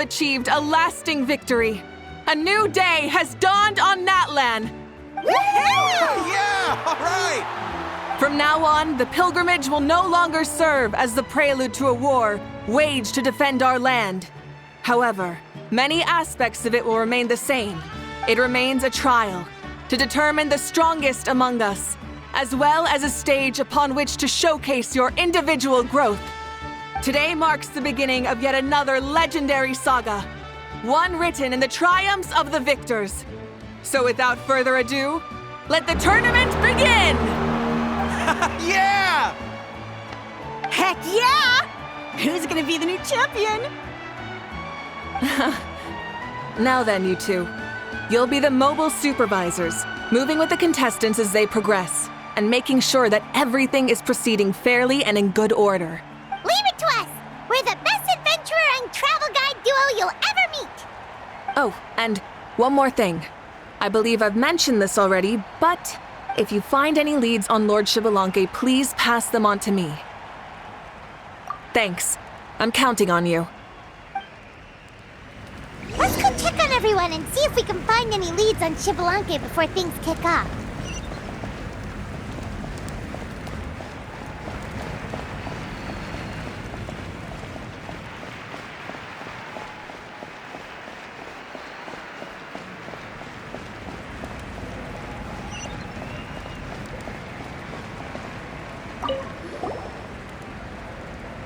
achieved a lasting victory. A new day has dawned on Natlan. Yeah, all right! From now on, the pilgrimage will no longer serve as the prelude to a war waged to defend our land. However, many aspects of it will remain the same. It remains a trial to determine the strongest among us, as well as a stage upon which to showcase your individual growth. Today marks the beginning of yet another legendary saga, one written in the triumphs of the victors. So without further ado, let the tournament begin! Yeah! Heck yeah! Who's gonna be the new champion? Now then, you two. You'll be the mobile supervisors, moving with the contestants as they progress, and making sure that everything is proceeding fairly and in good order. Leave it to us! We're the best adventurer and travel guide duo you'll ever meet! Oh, and one more thing. I believe I've mentioned this already, but if you find any leads on Lord Xbalanque, please pass them on to me. Thanks. I'm counting on you. Let's go check on everyone and see if we can find any leads on Xbalanque before things kick off.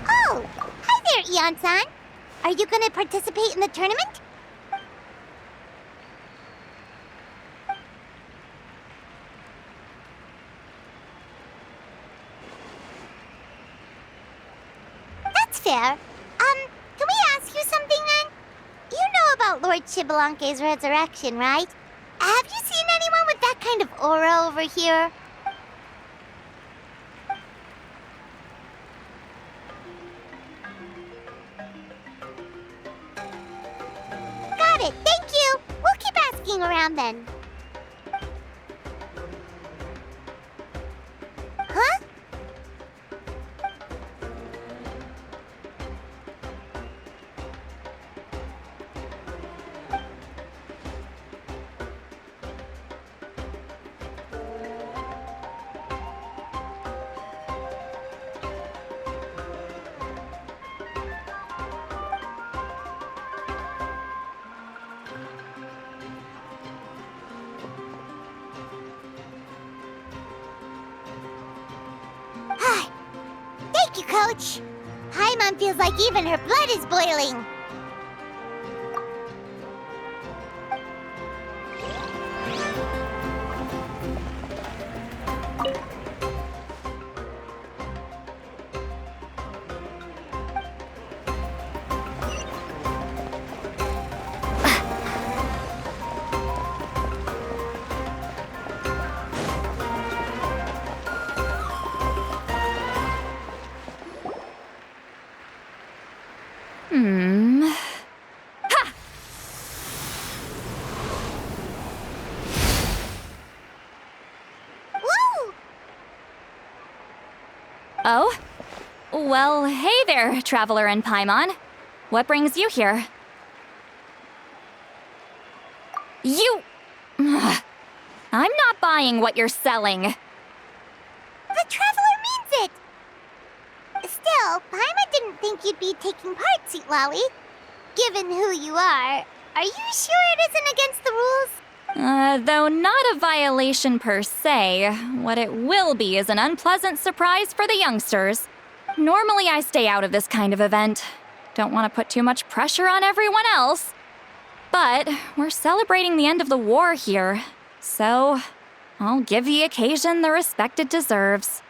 Oh, hi there, Eon-san. Are you going to participate in the tournament? That's fair. Can we ask you something then? You know about Lord Xbalanque's resurrection, right? Have you seen anyone with that kind of aura over here? Got it, thank you! We'll keep asking around then. Huh? Thank you, Coach. Paimon feels like even her blood is boiling. Woo! Oh? Well, hey there, Traveler and Paimon. What brings you here? You... Ugh. I'm not buying what you're selling. The Traveler means it! Still, Paimon didn't think you'd be taking part, Sweet Lolly. Given who you are you sure it isn't against the rules? Though not a violation per se, what it will be is an unpleasant surprise for the youngsters. Normally I stay out of this kind of event. Don't want to put too much pressure on everyone else. But we're celebrating the end of the war here, so I'll give the occasion the respect it deserves.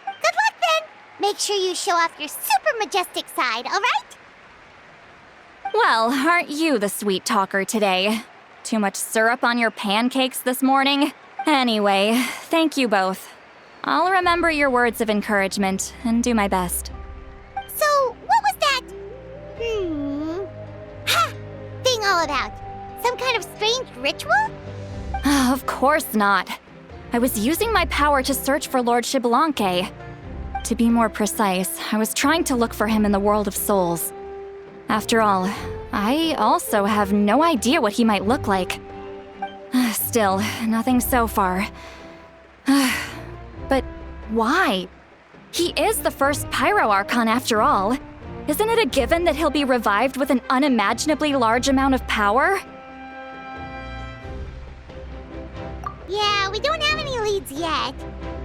Good luck then! Make sure you show off your super majestic side, alright? Well, aren't you the sweet talker today? Too much syrup on your pancakes this morning? Anyway, thank you both. I'll remember your words of encouragement and do my best. So, what was that? Ha! Thing all about? Some kind of strange ritual? Of course not. I was using my power to search for Lord Xbalanque. To be more precise, I was trying to look for him in the world of souls. After all, I also have no idea what he might look like. Still, nothing so far. But why? He is the first Pyro Archon after all. Isn't it a given that he'll be revived with an unimaginably large amount of power? Yeah, we don't have any leads yet.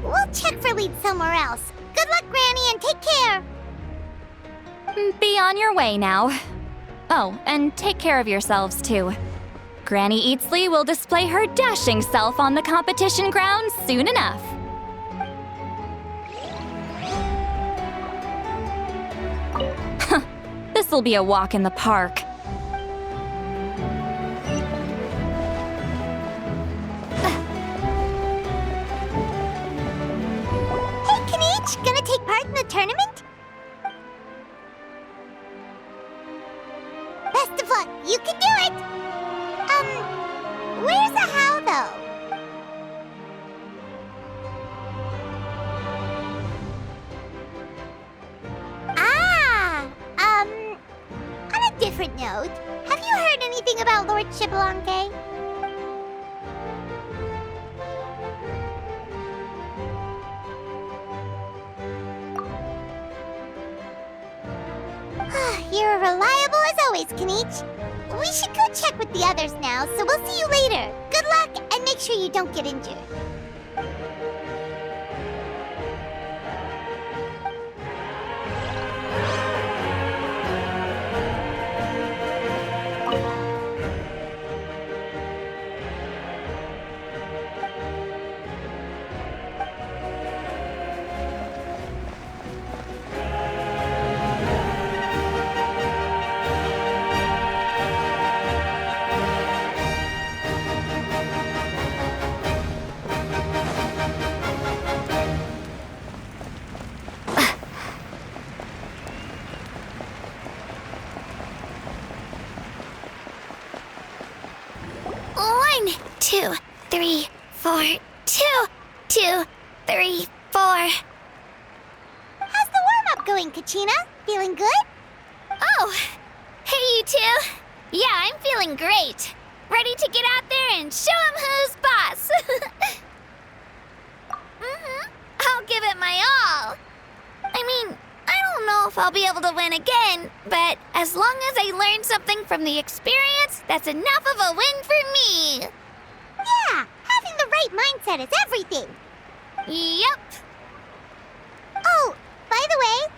We'll check for leads somewhere else. Good luck, Granny, and take care! Be on your way now. Oh, and take care of yourselves too. Granny Eatsley will display her dashing self on the competition grounds soon enough. This'll be a walk in the park. Hey, Kanich! Gonna take part in the tournament? Best of luck! You can do it! Where's the how, though? On a different note, have you heard anything about Lord Shibalanke? You're reliable as always, Kanich. We should go check with the others now, so we'll see you later. Good luck, and make sure you don't get injured. One, two, three, four. 2, 2, 3, 4. How's the warm-up going, Kachina? Feeling good? Oh, hey you two. Yeah, I'm feeling great. Ready to get out there and show 'em who's boss. I'll give it my all. I mean, I don't know if I'll be able to win again, but as long as I learn something from the experience, that's enough of a win for me. Yeah, having the right mindset is everything. Yep. Oh, by the way,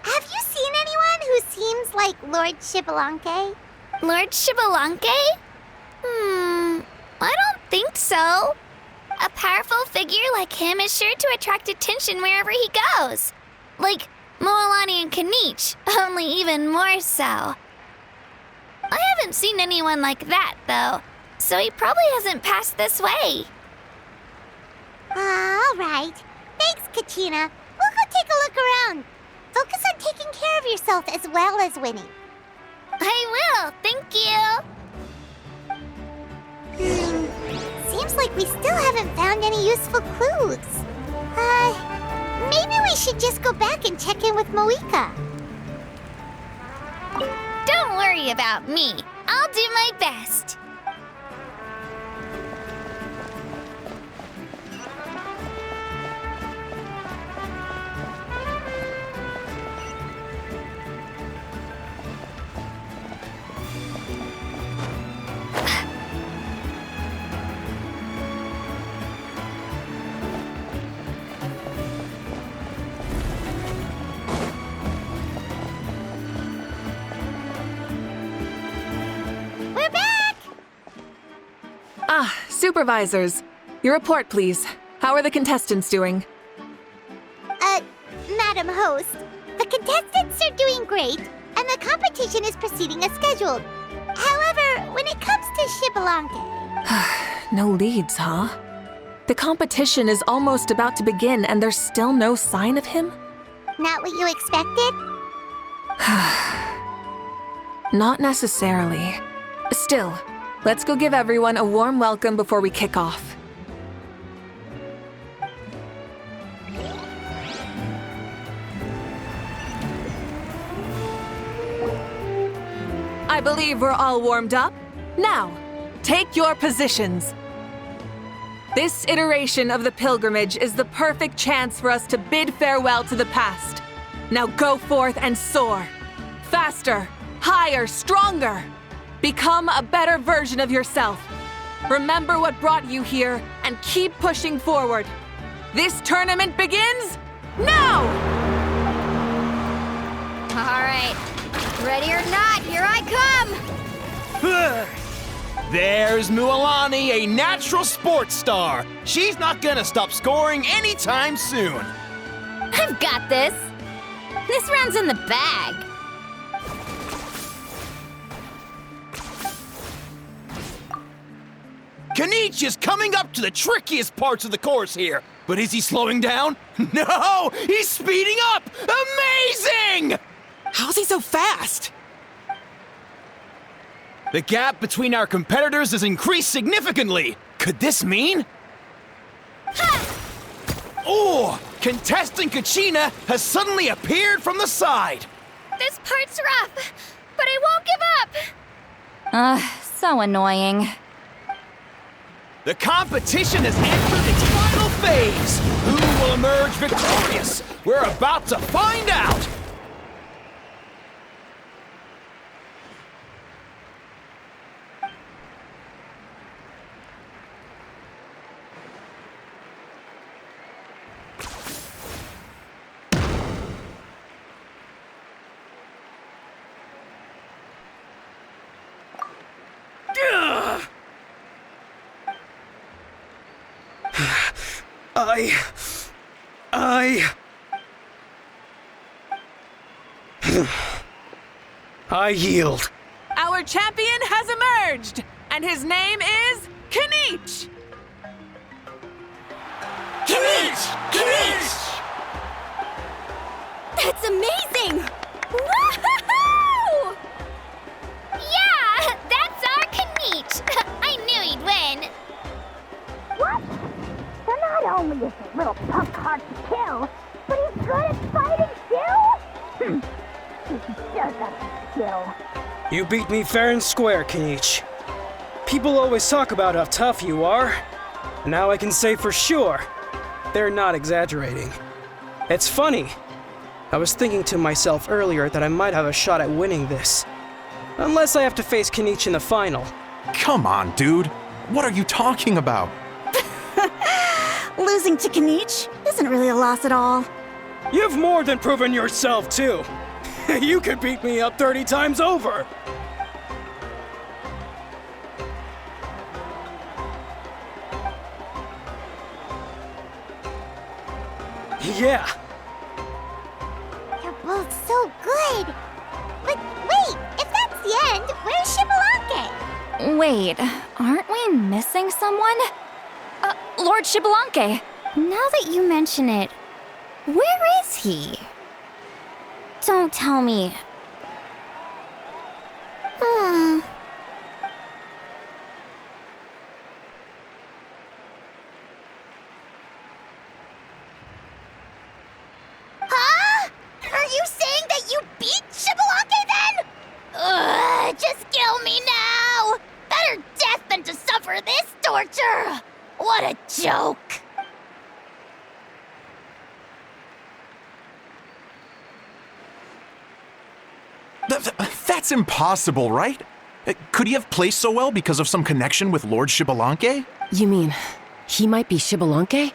have you seen anyone who seems like Lord Shibalanke? Lord Shibalanke? I don't think so. A powerful figure like him is sure to attract attention wherever he goes. Like Moalani and Kanich, only even more so. I haven't seen anyone like that, though, so he probably hasn't passed this way. All right. Thanks, Kachina. We'll go take a look around. Focus on taking care of yourself as well as winning. I will, thank you. Seems like we still haven't found any useful clues. Maybe we should just go back and check in with Moika. Don't worry about me. I'll do my best. We're back! Ah, supervisors. Your report, please. How are the contestants doing? Madam Host, the contestants are doing great, and the competition is proceeding as scheduled. However, when it comes to Shibalanke... No leads, huh? The competition is almost about to begin and there's still no sign of him? Not what you expected? Not necessarily. Still, let's go give everyone a warm welcome before we kick off. I believe we're all warmed up. Now, take your positions. This iteration of the pilgrimage is the perfect chance for us to bid farewell to the past. Now go forth and soar. Faster, higher, stronger. Become a better version of yourself. Remember what brought you here and keep pushing forward. This tournament begins now! All right. Ready or not, here I come! There's Mualani, a natural sports star. She's not gonna stop scoring anytime soon. I've got this. This round's in the bag. Kenichi is coming up to the trickiest parts of the course here. But is he slowing down? No! He's speeding up! Amazing! How's he so fast? The gap between our competitors has increased significantly. Could this mean? Oh! Contestant Kachina has suddenly appeared from the side. This part's rough, but I won't give up. So annoying. The competition has entered its final phase. Who will emerge victorious? We're about to find out. I yield. Our champion has emerged, and his name is Kenichi! That's amazing! Woohoo! Yeah, that's our Kenichi. I knew he'd win. What? So not only is he a little punk hard to kill, but he's good at fighting too? He's just a skill. You beat me fair and square, Kenichi. People always talk about how tough you are. Now I can say for sure, they're not exaggerating. It's funny. I was thinking to myself earlier that I might have a shot at winning this. Unless I have to face Kenichi in the final. Come on, dude. What are you talking about? Losing to Kenichi isn't really a loss at all. You've more than proven yourself, too. You could beat me up 30 times over. Yeah. You're both so good. But wait, if that's the end, where's Shibalake? Wait, aren't we missing someone? Lord Shibalanke. Now that you mention it, where is he? Don't tell me. Huh? Are you saying that you beat Shibalake then? Ugh, just kill me now! Better death than to suffer this torture! What a joke! That's impossible, right? Could he have placed so well because of some connection with Lord Shibalanke? You mean, he might be Shibalanke?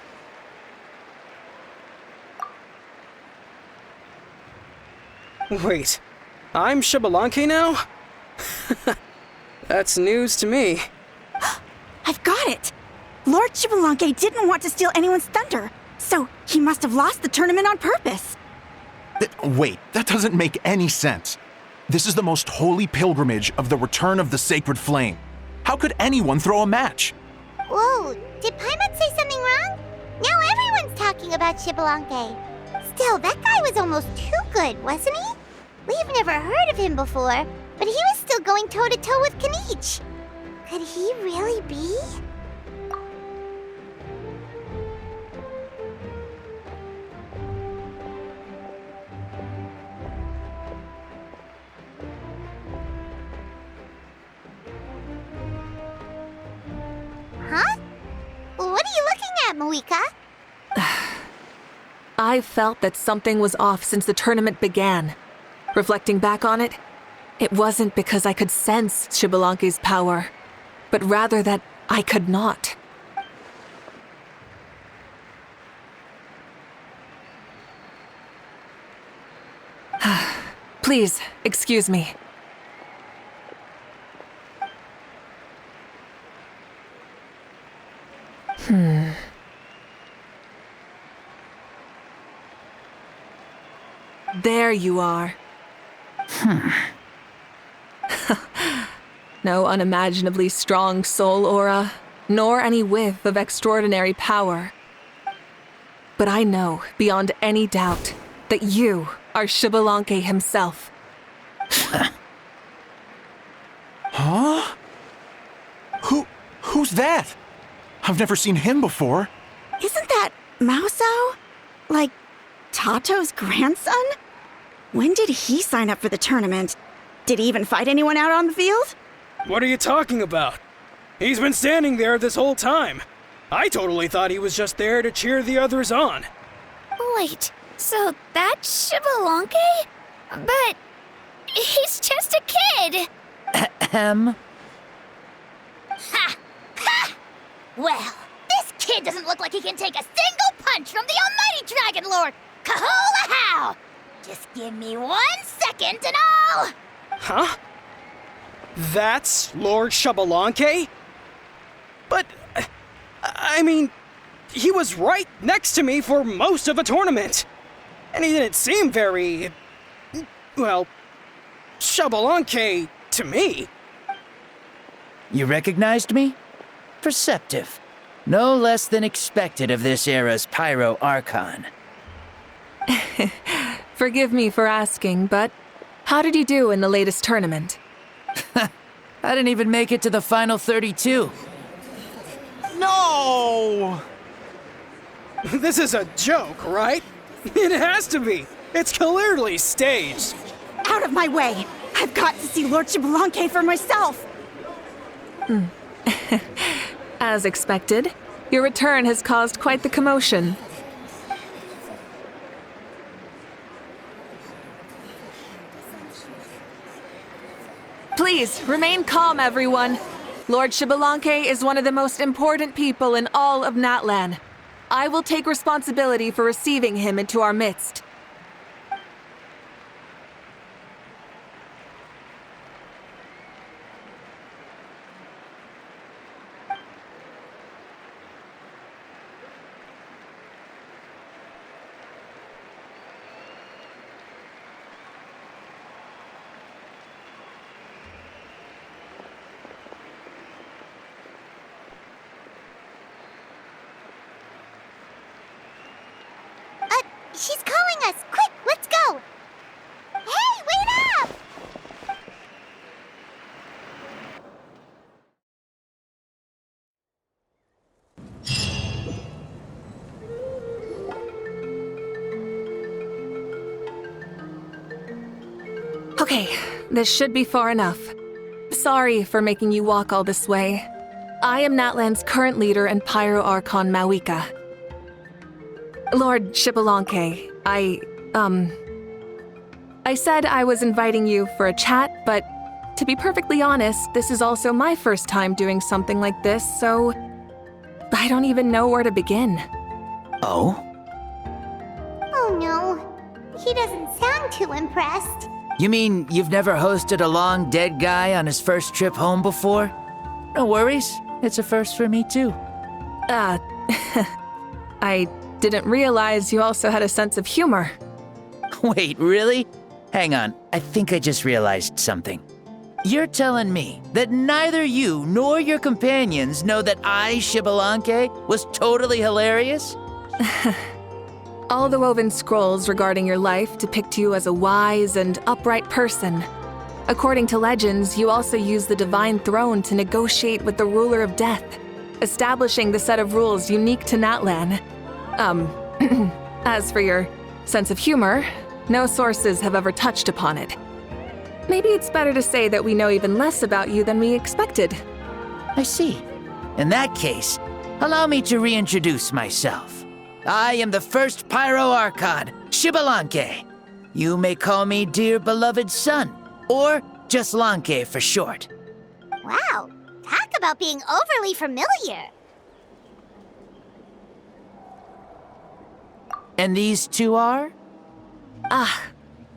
Wait, I'm Shibalanke now? That's news to me. I've got it! Lord Shibalanke didn't want to steal anyone's thunder, so he must have lost the tournament on purpose. Wait, that doesn't make any sense. This is the most holy pilgrimage of the return of the sacred flame. How could anyone throw a match? Whoa, did Paimon say something wrong? Now everyone's talking about Shibalanke. Still, that guy was almost too good, wasn't he? We've never heard of him before, but he was still going toe-to-toe with Kenichi. Could he really be? Mawika? I felt that something was off since the tournament began. Reflecting back on it, it wasn't because I could sense Xbalanque's power, but rather that I could not. Please, excuse me. There you are. No unimaginably strong soul aura, nor any whiff of extraordinary power. But I know, beyond any doubt, that you are Xbalanque himself. Huh? Who's that? I've never seen him before. Isn't that Mauso? Like, Tato's grandson? When did he sign up for the tournament? Did he even fight anyone out on the field? What are you talking about? He's been standing there this whole time. I totally thought he was just there to cheer the others on. Wait, so that's Xbalanque? But he's just a kid. Ahem. Ha! Ha! Well, this kid doesn't look like he can take a single punch from the almighty Dragon Lord! Kahula how! Just give me 1 second and I'll... Huh? That's Lord Xbalanque? But, I mean, he was right next to me for most of the tournament. And he didn't seem very, well, Xbalanque to me. You recognized me? Perceptive. No less than expected of this era's Pyro Archon. Forgive me for asking, but how did you do in the latest tournament? I didn't even make it to the final 32. No! This is a joke, right? It has to be. It's clearly staged. Out of my way! I've got to see Lord Xbalanque for myself! As expected, your return has caused quite the commotion. Please, remain calm, everyone. Lord Xbalanque is one of the most important people in all of Natlan. I will take responsibility for receiving him into our midst. She's calling us! Quick, let's go! Hey, wait up! Okay, this should be far enough. Sorry for making you walk all this way. I am Natlan's current leader and Pyro Archon Mawika. Lord Xbalanque, I said I was inviting you for a chat, but to be perfectly honest, this is also my first time doing something like this, so I don't even know where to begin. Oh? Oh no, he doesn't sound too impressed. You mean you've never hosted a long dead guy on his first trip home before? No worries, it's a first for me too. I didn't realize you also had a sense of humor. Wait, really? Hang on, I think I just realized something. You're telling me that neither you nor your companions know that I, Xbalanque, was totally hilarious? All the woven scrolls regarding your life depict you as a wise and upright person. According to legends, you also use the Divine Throne to negotiate with the Ruler of Death, establishing the set of rules unique to Natlan. As for your sense of humor, no sources have ever touched upon it. Maybe it's better to say that we know even less about you than we expected. I see. In that case, Allow me to reintroduce myself. I am the first Pyro Archon, Shibalanke. You may call me dear beloved son, or just Lanke for short. Wow, talk about being overly familiar. And these two are?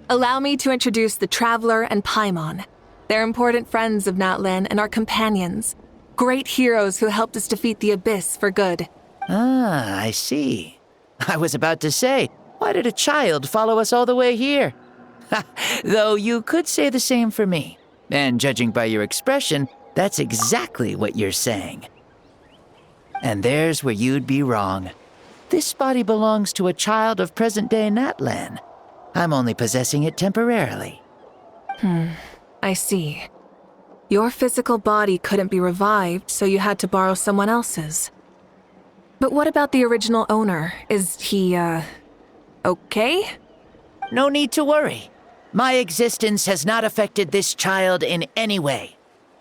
Allow me to introduce the Traveler and Paimon. They're important friends of Natlan and our companions. Great heroes who helped us defeat the Abyss for good. Ah, I see. I was about to say, why did a child follow us all the way here? Though you could say the same for me. And judging by your expression, that's exactly what you're saying. And there's where you'd be wrong. This body belongs to a child of present-day Natlan. I'm only possessing it temporarily. I see. Your physical body couldn't be revived, so you had to borrow someone else's. But what about the original owner? Is he, okay? No need to worry. My existence has not affected this child in any way.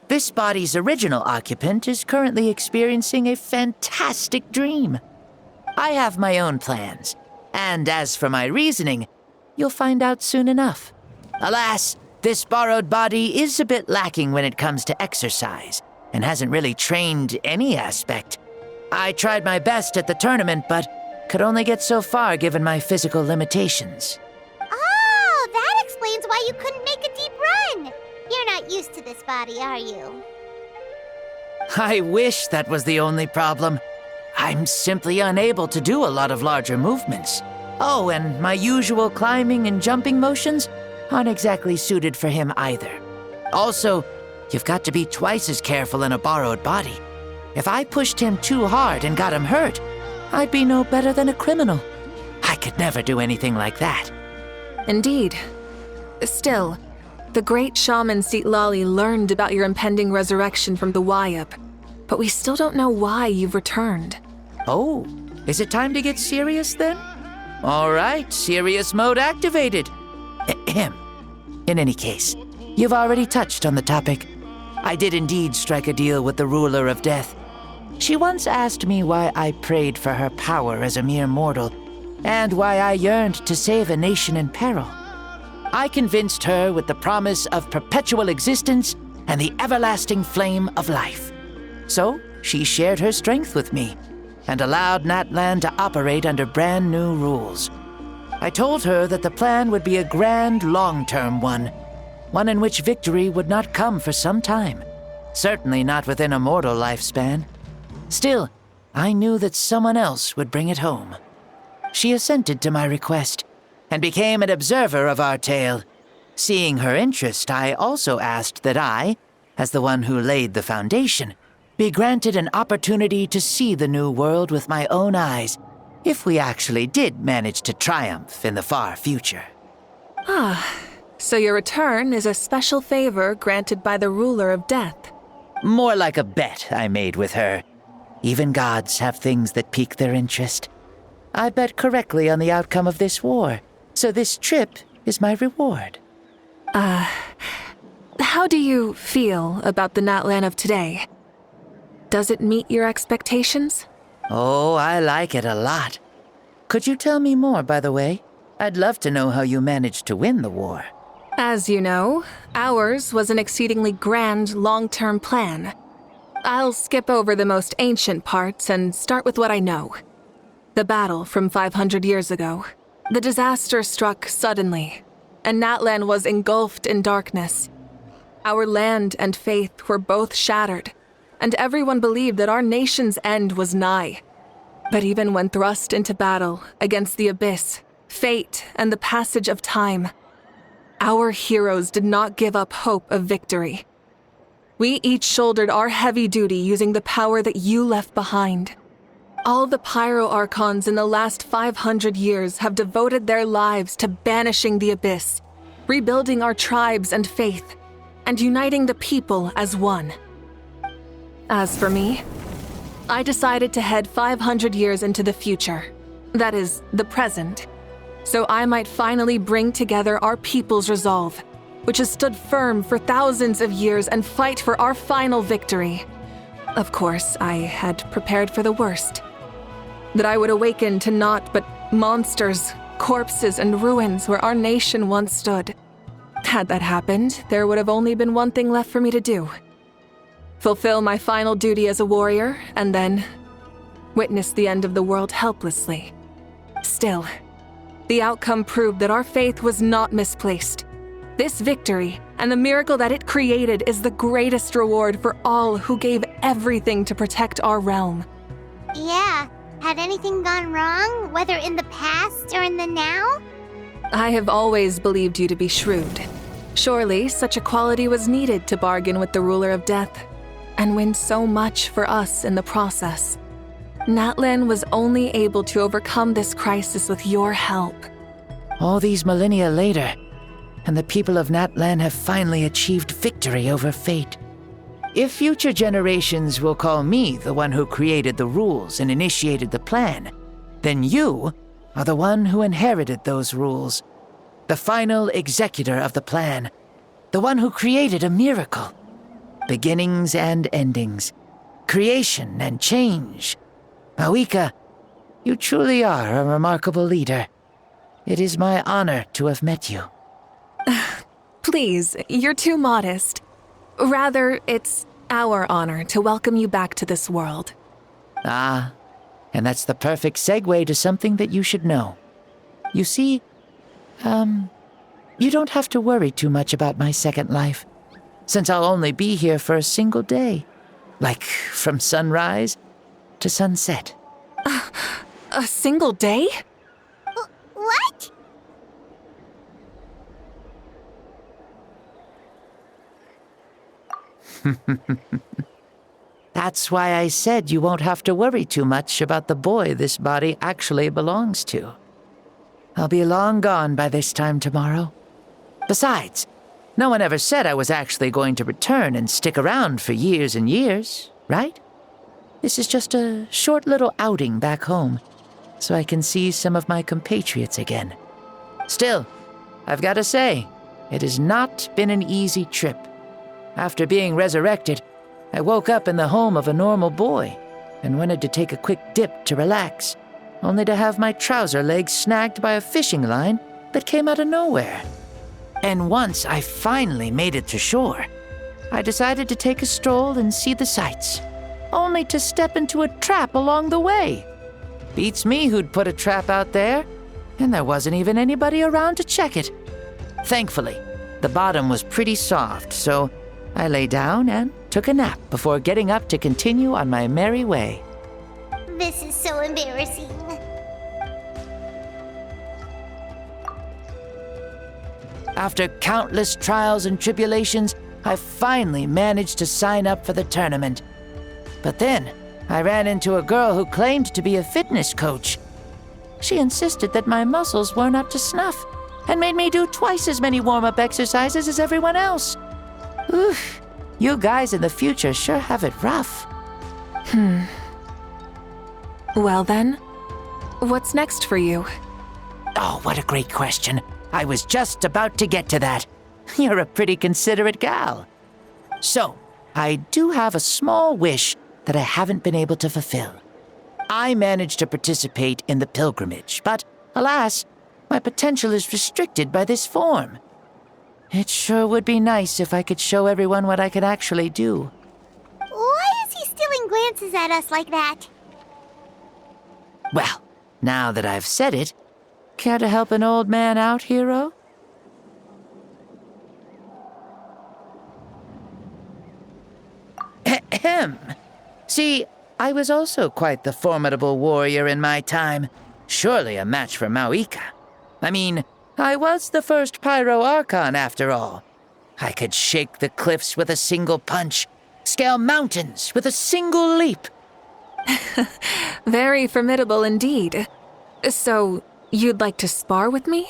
This body's original occupant is currently experiencing a fantastic dream. I have my own plans, and as for my reasoning, you'll find out soon enough. Alas, this borrowed body is a bit lacking when it comes to exercise, and hasn't really trained any aspect. I tried my best at the tournament, but could only get so far given my physical limitations. Oh, that explains why you couldn't make a deep run. You're not used to this body, are you? I wish that was the only problem. I'm simply unable to do a lot of larger movements. Oh, and my usual climbing and jumping motions aren't exactly suited for him either. Also, you've got to be twice as careful in a borrowed body. If I pushed him too hard and got him hurt, I'd be no better than a criminal. I could never do anything like that. Indeed. Still, the great shaman Sitlali learned about your impending resurrection from the Wayup, but we still don't know why you've returned. Oh, is it time to get serious then? All right, serious mode activated. Ahem. In any case, you've already touched on the topic. I did indeed strike a deal with the ruler of death. She once asked me why I prayed for her power as a mere mortal, and why I yearned to save a nation in peril. I convinced her with the promise of perpetual existence and the everlasting flame of life. So, she shared her strength with me, and allowed Natlan to operate under brand new rules. I told her that the plan would be a grand, long-term one in which victory would not come for some time, certainly not within a mortal lifespan. Still, I knew that someone else would bring it home. She assented to my request, and became an observer of our tale. Seeing her interest, I also asked that I, as the one who laid the foundation, be granted an opportunity to see the new world with my own eyes, if we actually did manage to triumph in the far future. So your return is a special favor granted by the ruler of death. More like a bet I made with her. Even gods have things that pique their interest. I bet correctly on the outcome of this war, so this trip is my reward. How do you feel about the Natlan of today? Does it meet your expectations? Oh, I like it a lot. Could you tell me more, by the way? I'd love to know how you managed to win the war. As you know, ours was an exceedingly grand, long-term plan. I'll skip over the most ancient parts and start with what I know. The battle from 500 years ago. The disaster struck suddenly, and Natlan was engulfed in darkness. Our land and faith were both shattered, and everyone believed that our nation's end was nigh. But even when thrust into battle against the Abyss, fate, and the passage of time, our heroes did not give up hope of victory. We each shouldered our heavy duty using the power that you left behind. All the Pyro Archons in the last 500 years have devoted their lives to banishing the Abyss, rebuilding our tribes and faith, and uniting the people as one. As for me, I decided to head 500 years into the future, that is, the present, so I might finally bring together our people's resolve, which has stood firm for thousands of years, and fight for our final victory. Of course, I had prepared for the worst. That I would awaken to naught but monsters, corpses, and ruins where our nation once stood. Had that happened, there would have only been one thing left for me to do. Fulfill my final duty as a warrior, and then witness the end of the world helplessly. Still, the outcome proved that our faith was not misplaced. This victory, and the miracle that it created, is the greatest reward for all who gave everything to protect our realm. Yeah. Had anything gone wrong, whether in the past or in the now? I have always believed you to be shrewd. Surely, such a quality was needed to bargain with the ruler of death, and win so much for us in the process. Natlan was only able to overcome this crisis with your help. All these millennia later, and the people of Natlan have finally achieved victory over fate. If future generations will call me the one who created the rules and initiated the plan, then you are the one who inherited those rules. The final executor of the plan. The one who created a miracle. Beginnings and endings. Creation and change. Mawika, you truly are a remarkable leader. It is my honor to have met you. Please, you're too modest. Rather, it's our honor to welcome you back to this world. Ah, and that's the perfect segue to something that you should know. You see, you don't have to worry too much about my second life, since I'll only be here for a single day. Like, from sunrise to sunset. A single day? What? That's why I said you won't have to worry too much about the boy this body actually belongs to. I'll be long gone by this time tomorrow. Besides, no one ever said I was actually going to return and stick around for years and years, right? This is just a short little outing back home, so I can see some of my compatriots again. Still, I've got to say, it has not been an easy trip. After being resurrected, I woke up in the home of a normal boy and wanted to take a quick dip to relax, only to have my trouser legs snagged by a fishing line that came out of nowhere. And once I finally made it to shore, I decided to take a stroll and see the sights, only to step into a trap along the way. Beats me who'd put a trap out there, and there wasn't even anybody around to check it. Thankfully, the bottom was pretty soft, so I lay down and took a nap before getting up to continue on my merry way. This is so embarrassing. After countless trials and tribulations, I finally managed to sign up for the tournament. But then, I ran into a girl who claimed to be a fitness coach. She insisted that my muscles weren't up to snuff, and made me do twice as many warm-up exercises as everyone else. Oof, you guys in the future sure have it rough. Well then, what's next for you? Oh, what a great question. I was just about to get to that. You're a pretty considerate gal. So, I do have a small wish that I haven't been able to fulfill. I managed to participate in the pilgrimage, but alas, my potential is restricted by this form. It sure would be nice if I could show everyone what I could actually do. Why is he stealing glances at us like that? Well, now that I've said it, care to help an old man out, hero? Ahem. See, I was also quite the formidable warrior in my time. Surely a match for Mawika. I mean, I was the first Pyro Archon after all. I could shake the cliffs with a single punch, scale mountains with a single leap. Very formidable indeed. So, you'd like to spar with me?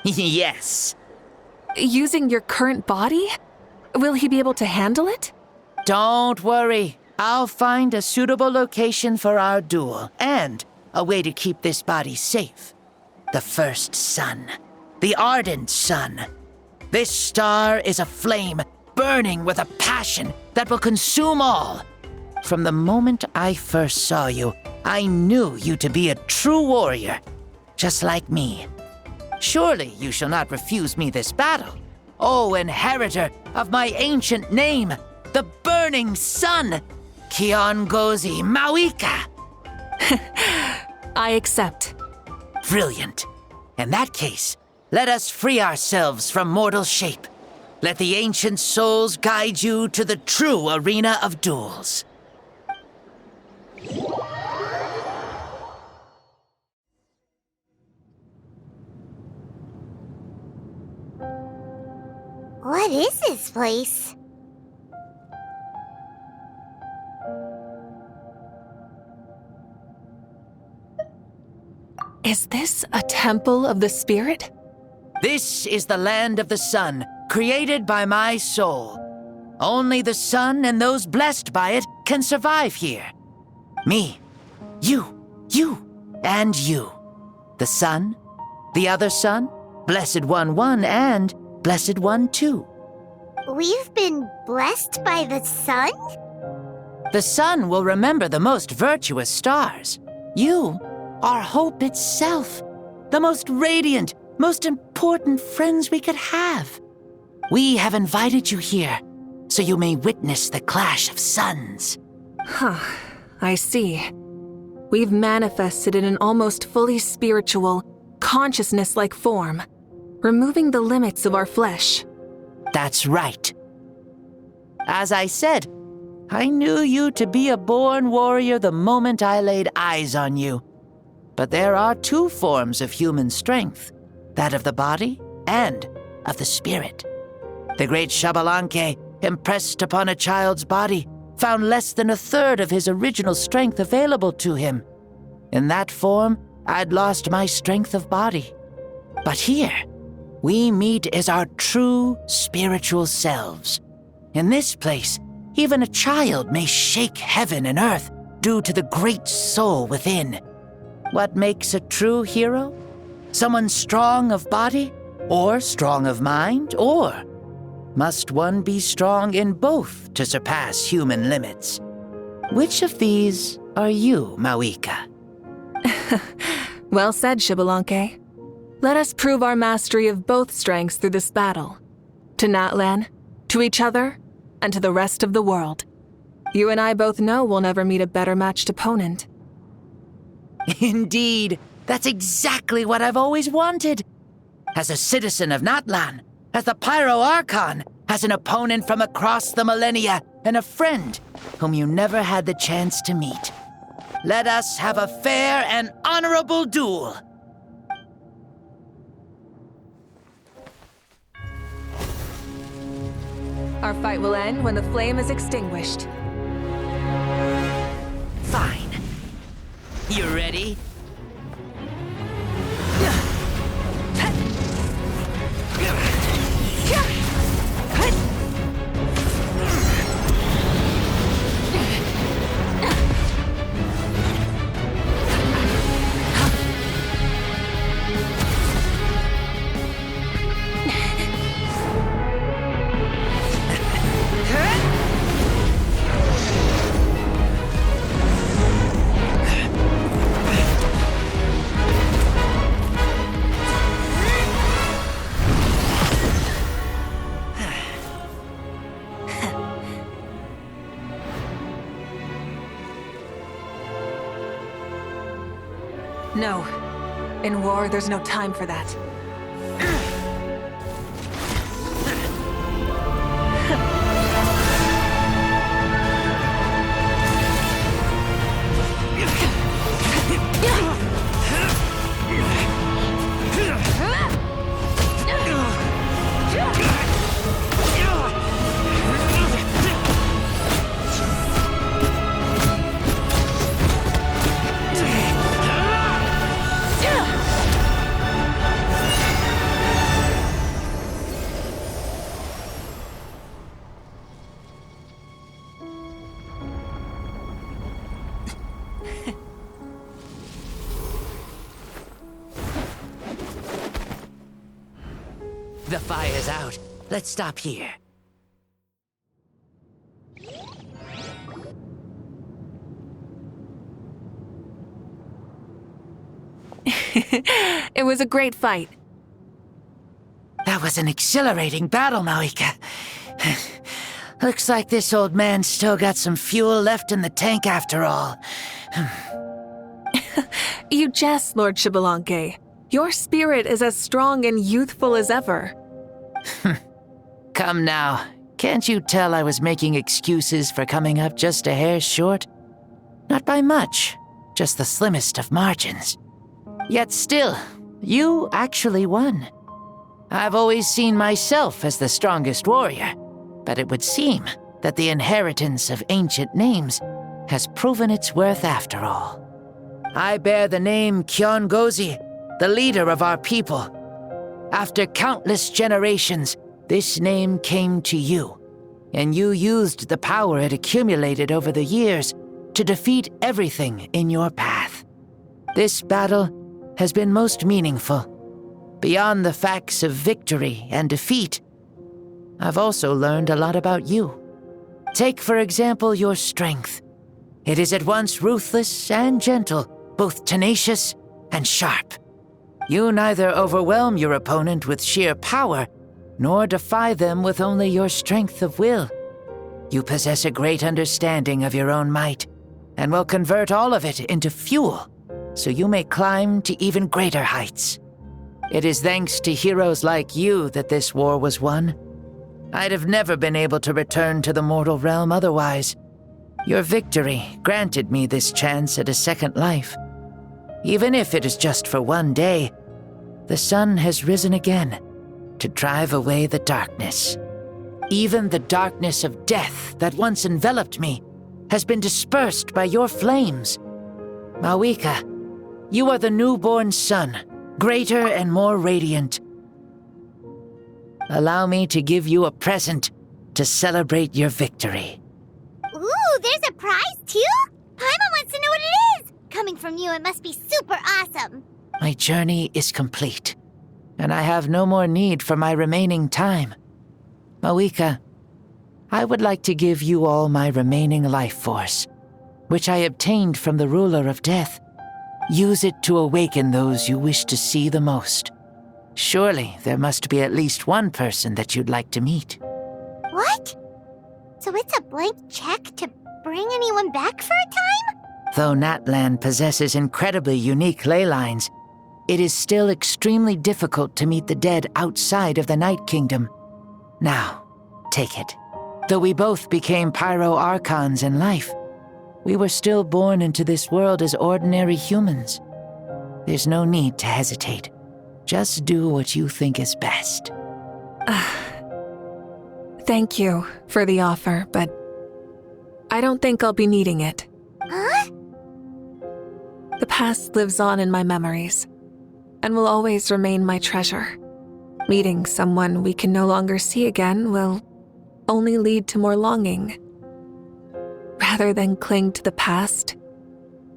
Yes. Using your current body? Will he be able to handle it? Don't worry. I'll find a suitable location for our duel, and a way to keep this body safe. The first sun. The ardent sun. This star is a flame, burning with a passion that will consume all. From the moment I first saw you, I knew you to be a true warrior, just like me. Surely you shall not refuse me this battle, O inheritor of my ancient name, the Burning Sun, Kiongozi Mawika. I accept. Brilliant. In that case, let us free ourselves from mortal shape. Let the ancient souls guide you to the true arena of duels. What is this place? Is this a temple of the spirit? This is the land of the sun, created by my soul. Only the sun and those blessed by it can survive here. Me, you, and you. The sun, the other sun, Blessed One 1, and Blessed One 2. We've been blessed by the sun? The sun will remember the most virtuous stars. You are hope itself, the most radiant, most important friends we could have. We have invited you here so you may witness the clash of suns. Huh, I see. We've manifested in an almost fully spiritual, consciousness-like form, removing the limits of our flesh. That's right. As I said, I knew you to be a born warrior the moment I laid eyes on you. But there are two forms of human strength, that of the body and of the spirit. The great Xbalanque, impressed upon a child's body, found less than a third of his original strength available to him. In that form, I'd lost my strength of body. But here, we meet as our true spiritual selves. In this place, even a child may shake heaven and earth due to the great soul within. What makes a true hero? Someone strong of body, or strong of mind, or must one be strong in both to surpass human limits? Which of these are you, Mawika? Well said, Xbalanque. Let us prove our mastery of both strengths through this battle. To Natlan, to each other, and to the rest of the world. You and I both know we'll never meet a better matched opponent. Indeed, that's exactly what I've always wanted. As a citizen of Natlan, as the Pyro Archon, as an opponent from across the millennia, and a friend whom you never had the chance to meet. Let us have a fair and honorable duel. Our fight will end when the flame is extinguished. Fine. You ready? No. In war, there's no time for that. The fire's out. Let's stop here. It was a great fight. That was an exhilarating battle, Maika. Looks like this old man's still got some fuel left in the tank after all. You jest, Lord Xbalanque. Your spirit is as strong and youthful as ever. Come now, can't you tell I was making excuses for coming up just a hair short? Not by much, just the slimmest of margins. Yet still, you actually won. I've always seen myself as the strongest warrior, but it would seem that the inheritance of ancient names has proven its worth after all. I bear the name Kiongozi, the leader of our people. After countless generations, this name came to you, and you used the power it accumulated over the years to defeat everything in your path. This battle has been most meaningful. Beyond the facts of victory and defeat, I've also learned a lot about you. Take, for example, your strength. It is at once ruthless and gentle, both tenacious and sharp. You neither overwhelm your opponent with sheer power, nor defy them with only your strength of will. You possess a great understanding of your own might, and will convert all of it into fuel, so you may climb to even greater heights. It is thanks to heroes like you that this war was won. I'd have never been able to return to the mortal realm otherwise. Your victory granted me this chance at a second life. Even if it is just for one day, the sun has risen again to drive away the darkness. Even the darkness of death that once enveloped me has been dispersed by your flames. Maika, you are the newborn sun, greater and more radiant. Allow me to give you a present to celebrate your victory. Ooh, there's a prize too? Paimon wants to know what it is! Coming from you, it must be super awesome. My journey is complete, and I have no more need for my remaining time. Maika, I would like to give you all my remaining life force, which I obtained from the ruler of death. Use it to awaken those you wish to see the most. Surely there must be at least one person that you'd like to meet. What? So it's a blank check to bring anyone back for a time? Though Natlan possesses incredibly unique ley lines, it is still extremely difficult to meet the dead outside of the Night Kingdom. Now, take it. Though we both became Pyro-Archons in life, we were still born into this world as ordinary humans. There's no need to hesitate. Just do what you think is best. Thank you for the offer, but I don't think I'll be needing it. Huh? The past lives on in my memories, and will always remain my treasure. Meeting someone we can no longer see again will only lead to more longing. Rather than cling to the past,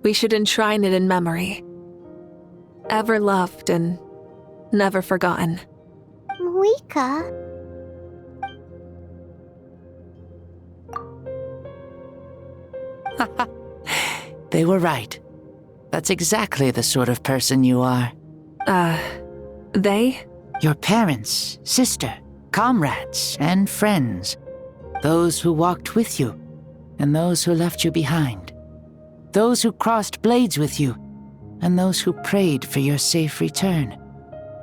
we should enshrine it in memory. Ever loved and never forgotten. Maika? They were right. That's exactly the sort of person you are. They? Your parents, sister, comrades, and friends. Those who walked with you, and those who left you behind. Those who crossed blades with you, and those who prayed for your safe return.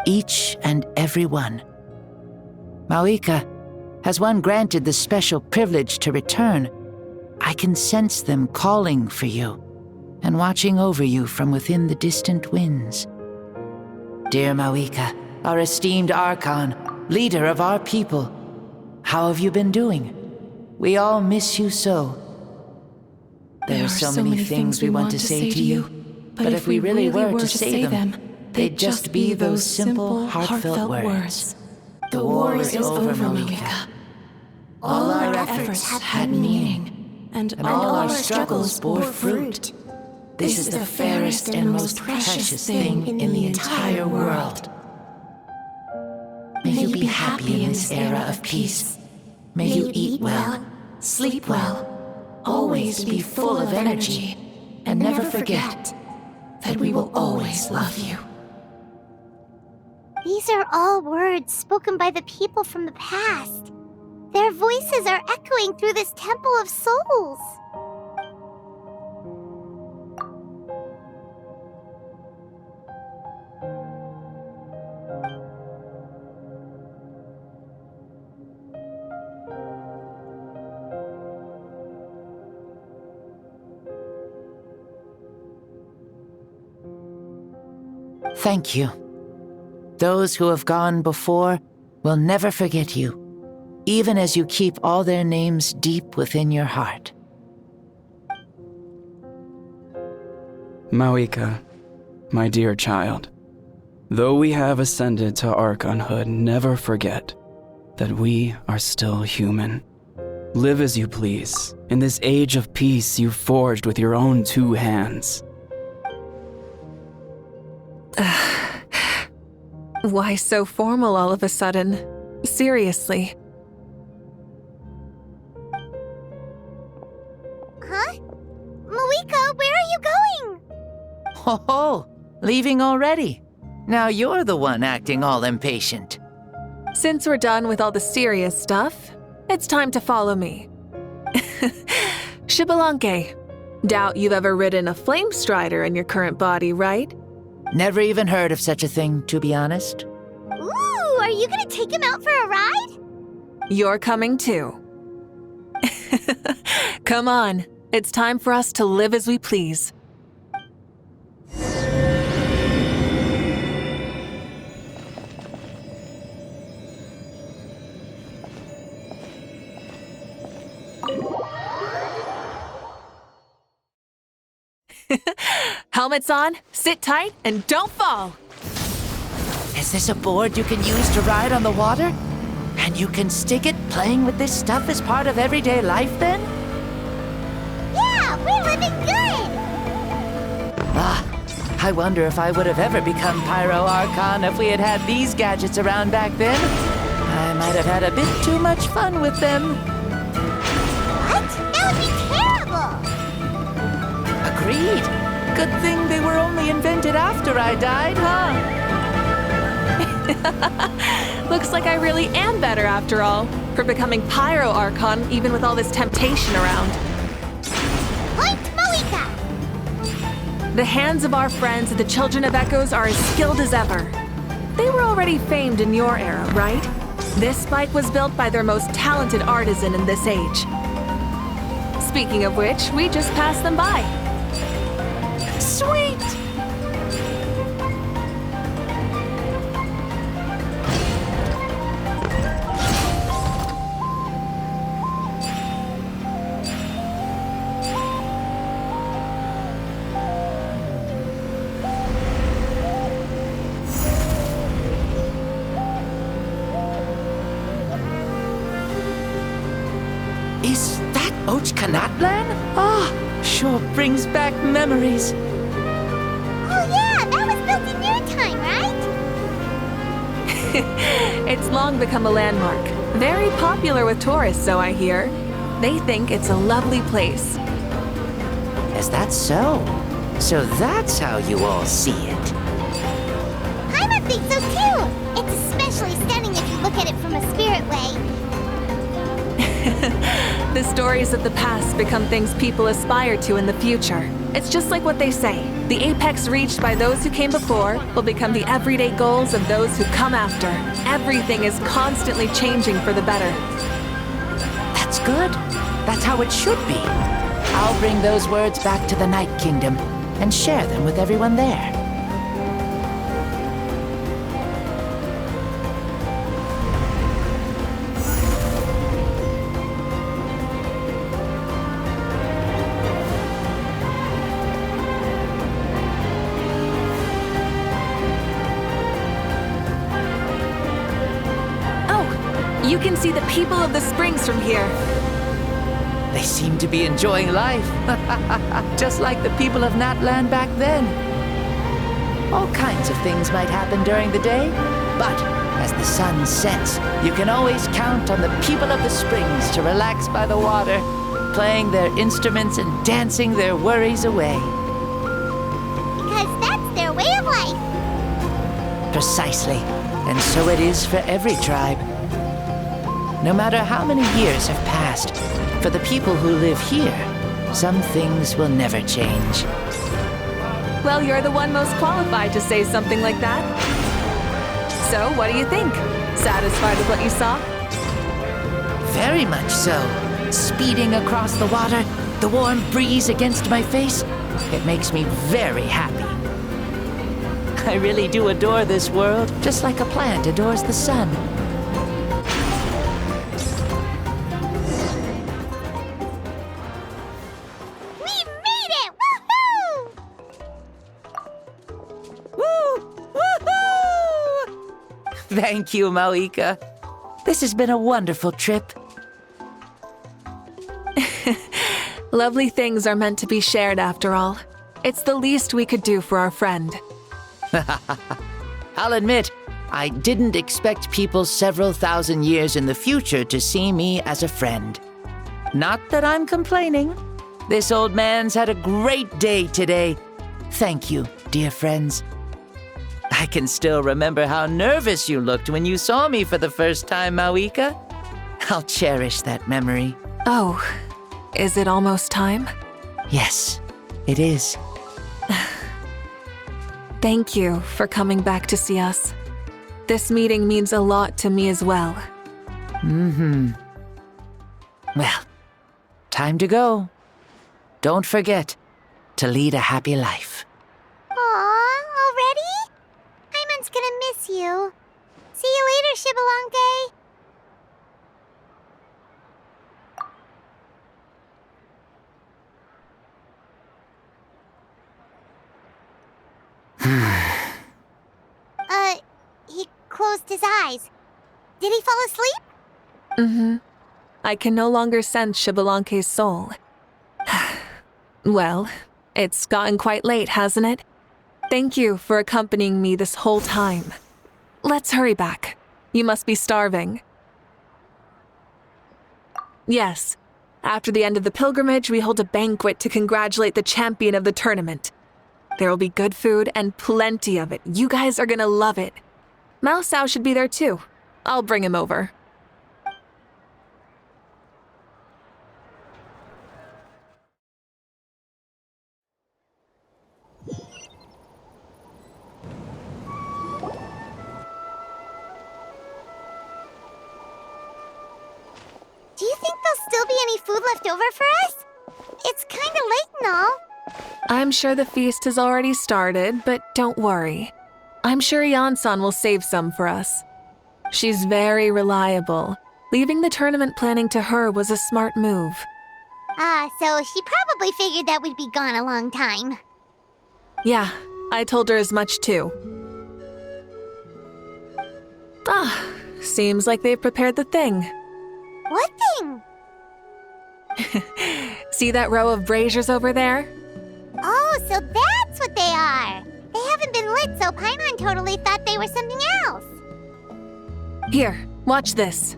Each and every one. Maika, has one granted the special privilege to return, I can sense them calling for you, and watching over you from within the distant winds. Dear Maika, our esteemed Archon, leader of our people, how have you been doing? We all miss you so. There are so many things we want to say to you, but if we really were to say them, they'd just be those simple, heartfelt words. The war is over, Maika. All our efforts had meaning, and all our struggles bore fruit. This is the fairest and most precious thing in the entire world. May you be happy in this era of peace. May you eat well, sleep well, always be full of energy, and never forget, that we will always love you. These are all words spoken by the people from the past. Their voices are echoing through this Temple of Souls. Thank you. Those who have gone before will never forget you, even as you keep all their names deep within your heart. Mawika, my dear child, though we have ascended to Archonhood, never forget that we are still human. Live as you please, in this age of peace you forged with your own 2 hands. Why so formal all of a sudden? Seriously. Huh? Mawika, where are you going? Ho ho! Leaving already? Now you're the one acting all impatient. Since we're done with all the serious stuff, it's time to follow me. Xbalanque. Doubt you've ever ridden a flame strider in your current body, right? Never even heard of such a thing, to be honest. Ooh, are you gonna take him out for a ride? You're coming too. Come on, it's time for us to live as we please. Helmets on, sit tight, and don't fall! Is this a board you can use to ride on the water? And you can stick it playing with this stuff as part of everyday life then? Yeah, we're living good! I wonder if I would have ever become Pyro Archon if we had had these gadgets around back then. I might have had a bit too much fun with them. What? That would be terrible! Agreed. Good thing they were only invented after I died, huh? Looks like I really am better after all, for becoming Pyro Archon even with all this temptation around. Point Mawika! The hands of our friends at the Children of Echoes are as skilled as ever. They were already famed in your era, right? This spike was built by their most talented artisan in this age. Speaking of which, we just passed them by. Sweet! Is that Ochkanatlan? Sure brings back memories. Oh yeah, that was built in your time, right? It's long become a landmark. Very popular with tourists, so I hear. They think it's a lovely place. Is that so? So that's how you all see it. Paimon thinks so too! It's especially stunning if you look at it from a spirit way. The stories of the past become things people aspire to in the future. It's just like what they say. The apex reached by those who came before will become the everyday goals of those who come after. Everything is constantly changing for the better. That's good. That's how it should be. I'll bring those words back to the Night Kingdom and share them with everyone there. You can see the people of the springs from here. They seem to be enjoying life. Just like the people of Natland back then. All kinds of things might happen during the day, but as the sun sets, you can always count on the people of the springs to relax by the water, playing their instruments and dancing their worries away. Because Precisely. And so it is for every tribe. No matter how many years have passed, for the people who live here, some things will never change. Well, you're the one most qualified to say something like that. So, what do you think? Satisfied with what you saw? Very much so. Speeding across the water, the warm breeze against my face, it makes me very happy. I really do adore this world, just like a plant adores the sun. We made it! Woohoo! Woo! Woohoo! Thank you, Mauika. This has been a wonderful trip. Lovely things are meant to be shared after all. It's the least we could do for our friend. I'll admit, I didn't expect people several thousand years in the future to see me as a friend. Not that I'm complaining. This old man's had a great day today. Thank you, dear friends. I can still remember how nervous you looked when you saw me for the first time, Mauika. I'll cherish that memory. Oh, is it almost time? Yes, it is. Thank you for coming back to see us. This meeting means a lot to me as well. Well, time to go. Don't forget to lead a happy life. Aw, already? Paimon's gonna miss you. See you later, Shibalonke. He closed his eyes. Did he fall asleep? I can no longer sense Shibalonke's soul. Well, it's gotten quite late, hasn't it? Thank you for accompanying me this whole time. Let's hurry back. You must be starving. Yes. After the end of the pilgrimage, we hold a banquet to congratulate the champion of the tournament. There will be good food and plenty of it. You guys are gonna love it. Mao Sao should be there too. I'll bring him over. Do you think there'll still be any food left over for us? It's kinda late and all. I'm sure the feast has already started, but don't worry. I'm sure Yan-san will save some for us. She's very reliable. Leaving the tournament planning to her was a smart move. So she probably figured that we'd be gone a long time. Yeah, I told her as much too. Seems like they've prepared the thing. What thing? See that row of braziers over there? Oh, so that's what they are. They haven't been lit, so Paimon totally thought they were something else. Here, watch this.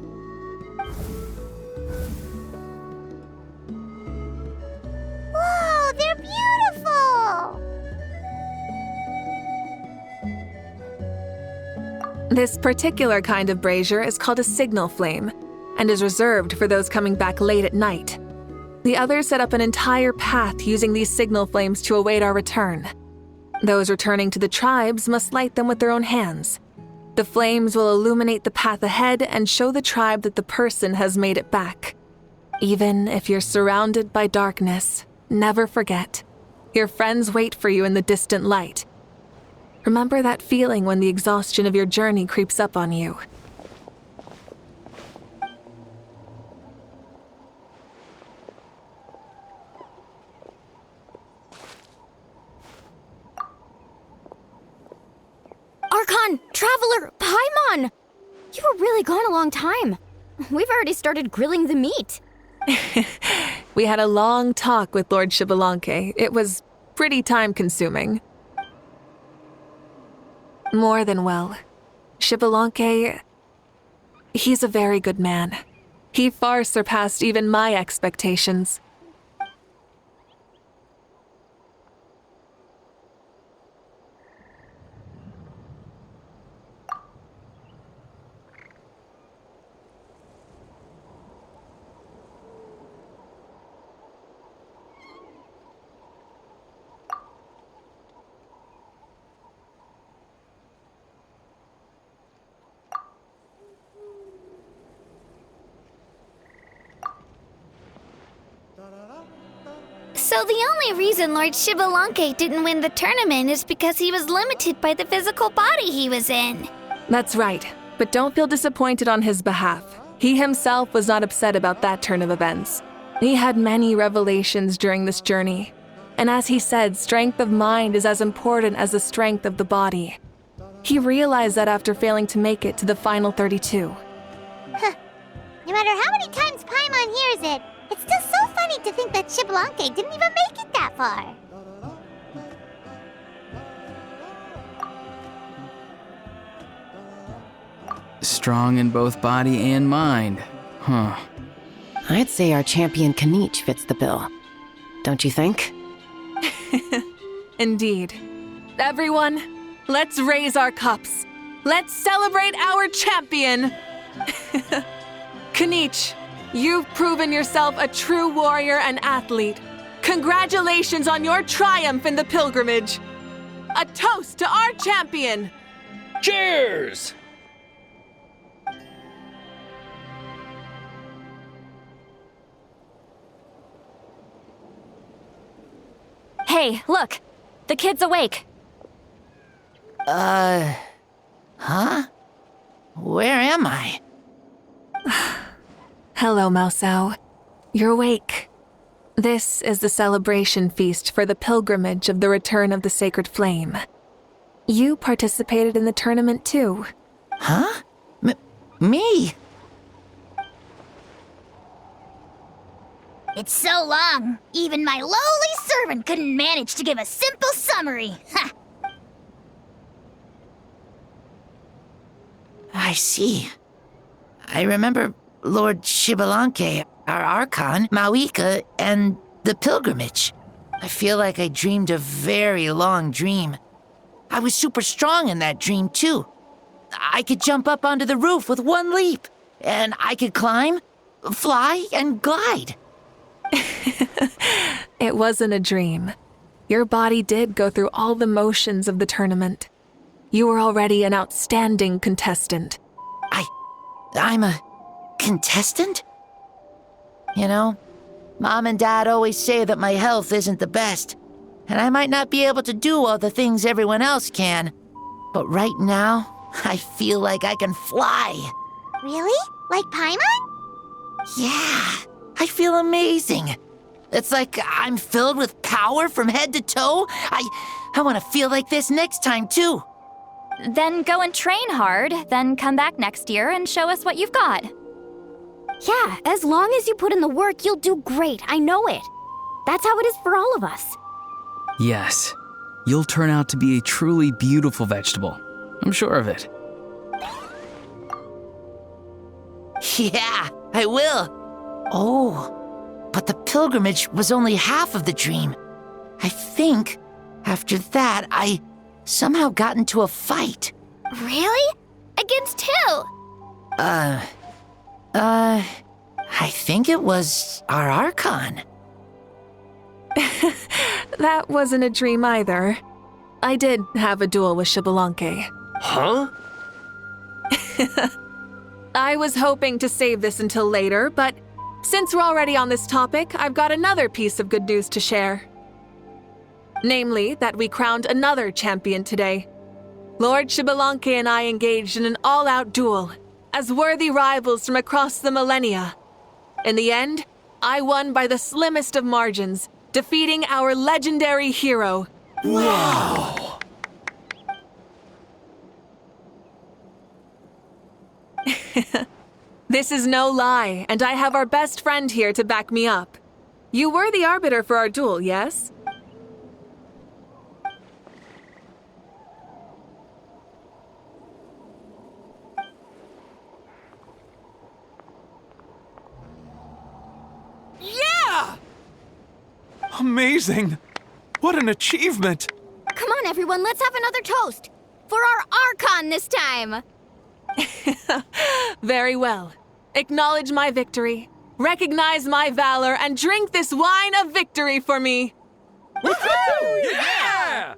Whoa, they're beautiful! This particular kind of brazier is called a signal flame and is reserved for those coming back late at night. The others set up an entire path using these signal flames to await our return. Those returning to the tribes must light them with their own hands. The flames will illuminate the path ahead and show the tribe that the person has made it back. Even if you're surrounded by darkness, never forget. Your friends wait for you in the distant light. Remember that feeling when the exhaustion of your journey creeps up on you. Archon! Traveler! Paimon! You were really gone a long time. We've already started grilling the meat. We had a long talk with Lord Shibalonke. It was pretty time-consuming. More than well. Shibalonke, he's a very good man. He far surpassed even my expectations. So the only reason Lord Shibalanke didn't win the tournament is because he was limited by the physical body he was in. That's right, but don't feel disappointed on his behalf. He himself was not upset about that turn of events. He had many revelations during this journey. And as he said, strength of mind is as important as the strength of the body. He realized that after failing to make it to the final 32. Huh. No matter how many times Paimon hears it, it's still so funny to think that Shibalanke didn't even make it that far. Strong in both body and mind. Huh. I'd say our champion Kanich fits the bill. Don't you think? Indeed. Everyone, let's raise our cups. Let's celebrate our champion! Kanich, you've proven yourself a true warrior and athlete. Congratulations on your triumph in the pilgrimage. A toast to our champion! Cheers! Hey, look! The kid's awake. Huh? Where am I? Hello, Maosao. You're awake. This is the celebration feast for the pilgrimage of the return of the sacred flame. You participated in the tournament too. Huh? Me? It's so long, even my lowly servant couldn't manage to give a simple summary. Ha! I see. I remember Lord Shibalanke, our Archon, Mauika, and the pilgrimage. I feel like I dreamed a very long dream. I was super strong in that dream, too. I could jump up onto the roof with one leap, and I could climb, fly, and glide. It wasn't a dream. Your body did go through all the motions of the tournament. You were already an outstanding contestant. I'm a contestant? You know, Mom and Dad always say that my health isn't the best, and I might not be able to do all the things everyone else can. But right now, I feel like I can fly. Really? Like Paimon? Yeah, I feel amazing. It's like I'm filled with power from head to toe. I want to feel like this next time, too. Then go and train hard, then come back next year and show us what you've got. Yeah, as long as you put in the work, you'll do great. I know it. That's how it is for all of us. Yes. You'll turn out to be a truly beautiful vegetable. I'm sure of it. Yeah, I will. Oh, but the pilgrimage was only half of the dream. I think after that, I somehow got into a fight. Really? Against who? I think it was our Archon. That wasn't a dream either. I did have a duel with Shibalanke. Huh? I was hoping to save this until later, but since we're already on this topic, I've got another piece of good news to share. Namely, that we crowned another champion today. Lord Shibalanke and I engaged in an all-out duel, as worthy rivals from across the millennia. In the end, I won by the slimmest of margins, defeating our legendary hero. Wow! This is no lie, and I have our best friend here to back me up. You were the arbiter for our duel, yes? Yeah! Amazing! What an achievement! Come on, everyone, let's have another toast. For our Archon this time. Very well. Acknowledge my victory, recognize my valor, and drink this wine of victory for me. Woohoo! Yeah!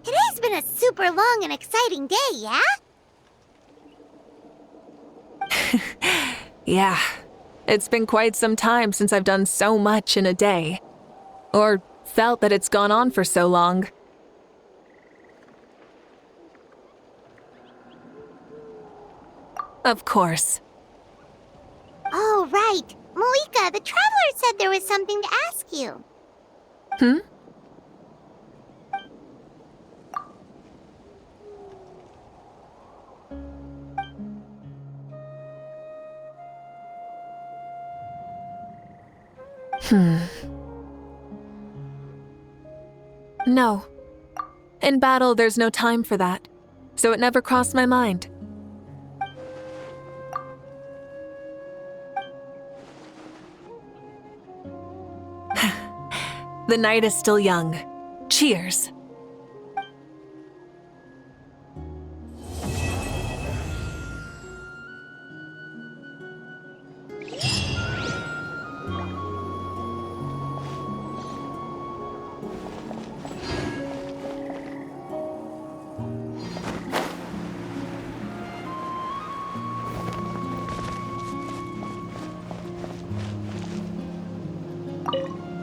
Today's been a super long and exciting day, yeah? Yeah, it's been quite some time since I've done so much in a day. Or felt that it's gone on for so long. Of course. Oh, right. Malika, the Traveler said there was something to ask you. Hmm? No. In battle, there's no time for that, so it never crossed my mind. The night is still young. Cheers.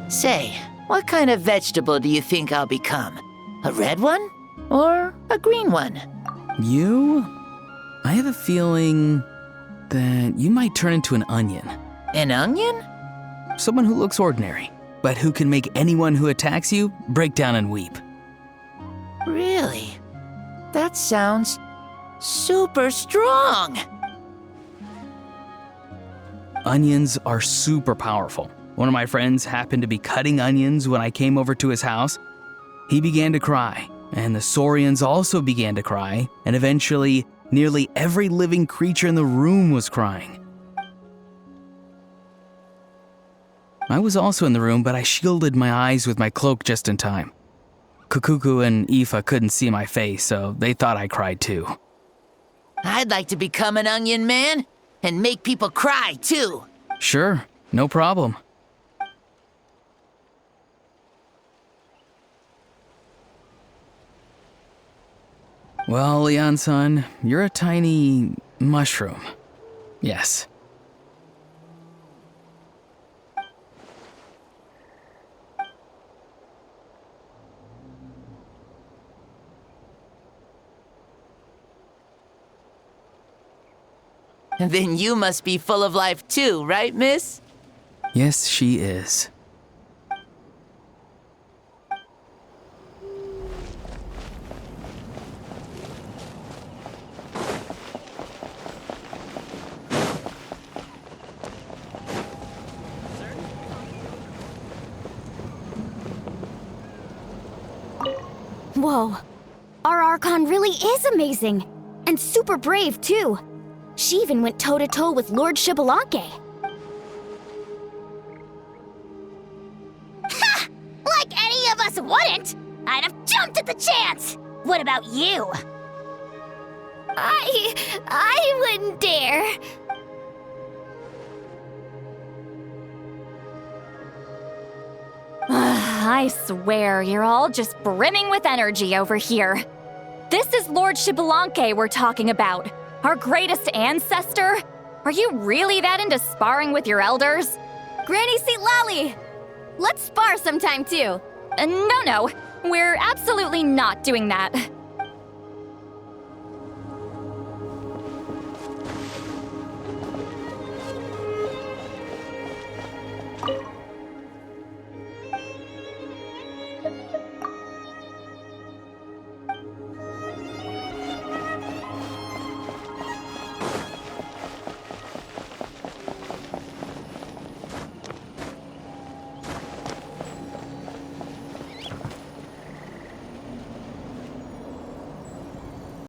Say, what kind of vegetable do you think I'll become? A red one? Or a green one? You? I have a feeling that you might turn into an onion. An onion? Someone who looks ordinary, but who can make anyone who attacks you break down and weep. Really? That sounds super strong. Onions are super powerful. One of my friends happened to be cutting onions when I came over to his house. He began to cry, and the Saurians also began to cry, and eventually, nearly every living creature in the room was crying. I was also in the room, but I shielded my eyes with my cloak just in time. Kukuku and Aoife couldn't see my face, so they thought I cried too. I'd like to become an onion man and make people cry too. Sure, no problem. Well, Leon-san, you're a tiny mushroom. Yes. Then you must be full of life too, right, miss? Yes, she is. Whoa. Our Archon really is amazing. And super brave, too. She even went toe-to-toe with Lord Xbalanque. Ha! Like any of us wouldn't! I'd have jumped at the chance! What about you? I wouldn't dare. I swear, you're all just brimming with energy over here. This is Lord Xbalanque we're talking about, our greatest ancestor. Are you really that into sparring with your elders? Granny Seat Lally! Let's spar sometime, too. No, we're absolutely not doing that.